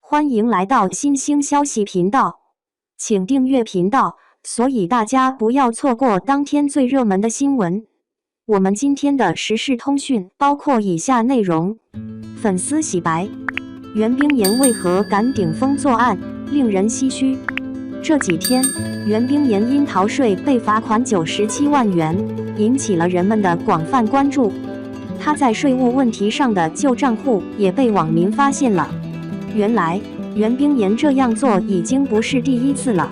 欢迎来到新兴消息频道，请订阅频道，所以大家不要错过当天最热门的新闻。我们今天的时事通讯包括以下内容：粉丝洗白，袁冰妍为何敢顶风作案，令人唏嘘。这几天，袁冰妍因逃税被罚款97万元，引起了人们的广泛关注。她在税务问题上的旧账户也被网民发现了。原来，袁冰妍这样做已经不是第一次了。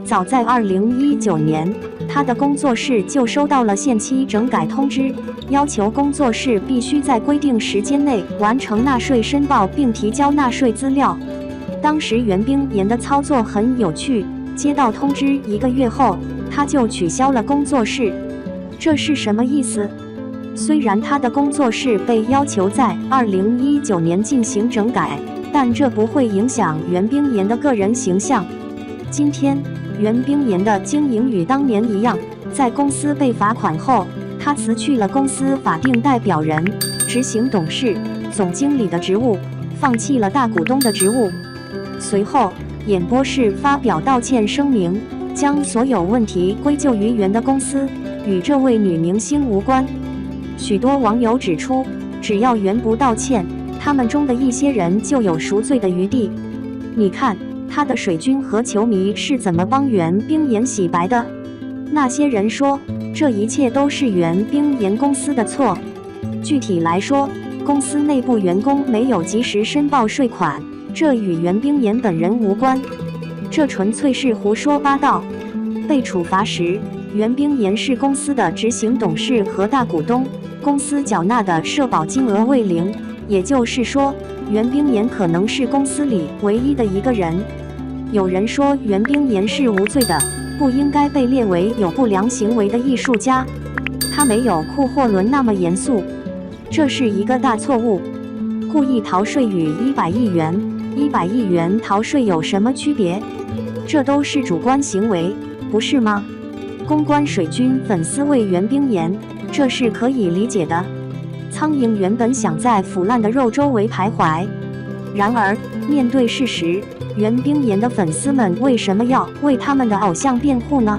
早在2019年，她的工作室就收到了限期整改通知，要求工作室必须在规定时间内完成纳税申报并提交纳税资料。当时袁冰妍的操作很有趣，接到通知1个月后，她就取消了工作室。这是什么意思？虽然她的工作室被要求在2019年进行整改，但这不会影响袁冰妍的个人形象。今天，袁冰妍的经营与当年一样，在公司被罚款后，她辞去了公司法定代表人、执行董事、总经理的职务，放弃了大股东的职务。随后，演播室发表道歉声明，将所有问题归咎于袁的公司，与这位女明星无关。许多网友指出，只要袁不道歉，他们中的一些人就有赎罪的余地。你看，他的水军和球迷是怎么帮袁冰妍洗白的？那些人说，这一切都是袁冰妍公司的错。具体来说，公司内部员工没有及时申报税款，这与袁冰妍本人无关。这纯粹是胡说八道。被处罚时，袁冰妍是公司的执行董事和大股东，公司缴纳的社保金额为0。也就是说，袁冰妍可能是公司里唯一的一个人。有人说袁冰妍是无罪的，不应该被列为有不良行为的艺术家。他没有库霍伦那么严肃，这是一个大错误。故意逃税与100亿元、100亿元逃税有什么区别？这都是主观行为，不是吗？公关水军粉丝为袁冰妍，这是可以理解的。苍蝇原本想在腐烂的肉周围徘徊，然而面对事实，袁冰妍的粉丝们为什么要为他们的偶像辩护呢？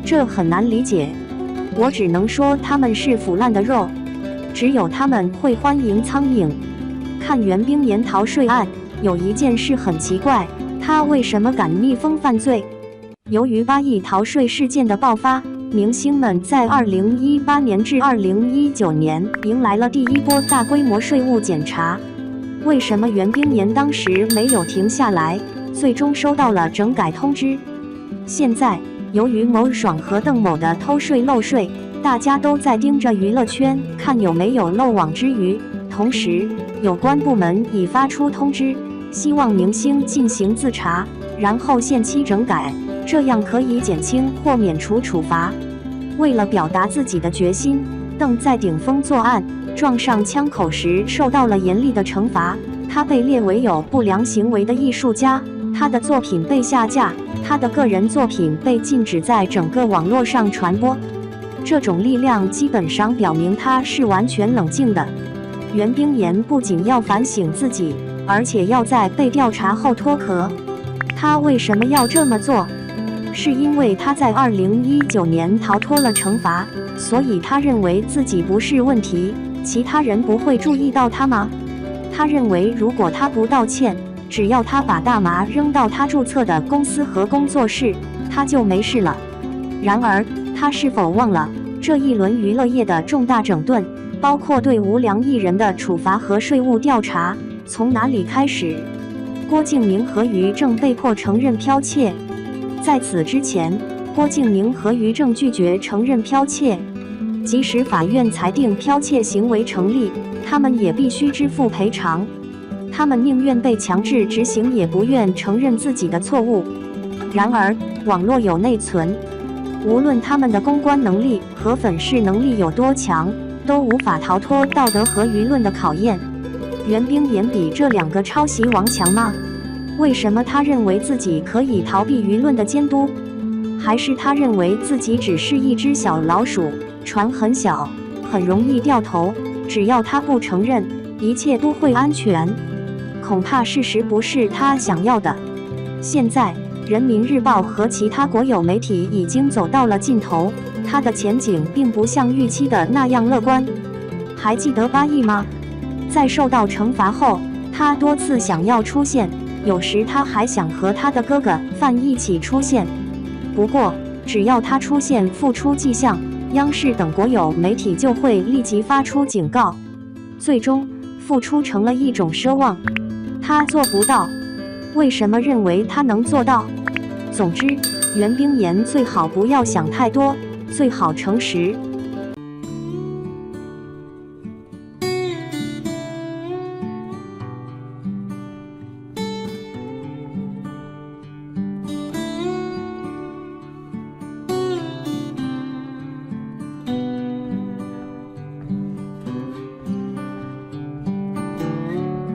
这很难理解。我只能说他们是腐烂的肉，只有他们会欢迎苍蝇。看袁冰妍逃税案，有一件事很奇怪，她为什么敢逆风犯罪？由于8亿逃税事件的爆发，明星们在2018年至2019年迎来了第一波大规模税务检查。为什么袁冰妍当时没有停下来，最终收到了整改通知？现在，由于某爽和邓某的偷税漏税，大家都在盯着娱乐圈看有没有漏网之鱼。同时，有关部门已发出通知，希望明星进行自查，然后限期整改。这样可以减轻或免除处罚。为了表达自己的决心，邓在顶风作案，撞上枪口时受到了严厉的惩罚。他被列为有不良行为的艺术家，他的作品被下架，他的个人作品被禁止在整个网络上传播。这种力量基本上表明他是完全冷静的。袁冰妍不仅要反省自己，而且要在被调查后脱壳。他为什么要这么做？是因为他在2019年逃脱了惩罚，所以他认为自己不是问题，其他人不会注意到他吗？他认为如果他不道歉，只要他把大麻扔到他注册的公司和工作室，他就没事了。然而，他是否忘了，这一轮娱乐业的重大整顿，包括对无良艺人的处罚和税务调查，从哪里开始？郭敬明和于正被迫承认剽窃。在此之前，郭敬明和于正拒绝承认剽窃，即使法院裁定剽窃行为成立，他们也必须支付赔偿。他们宁愿被强制执行，也不愿承认自己的错误。然而，网络有内存，无论他们的公关能力和粉饰能力有多强，都无法逃脱道德和舆论的考验。袁冰妍比这2个抄袭王强吗？为什么他认为自己可以逃避舆论的监督？还是他认为自己只是一只小老鼠，船很小，很容易掉头，只要他不承认，一切都会安全？恐恐怕事实不是他想要的。现在，人民日报和其他国有媒体已经走到了尽头，他的前景并不像预期的那样乐观。还记得8亿吗？在受到惩罚后，他多次想要出现，有时他还想和他的哥哥范一起出现。不过，只要他出现复出迹象，央视等国有媒体就会立即发出警告。最终，复出成了一种奢望。他做不到，为什么认为他能做到？总之，袁冰妍最好不要想太多，最好诚实。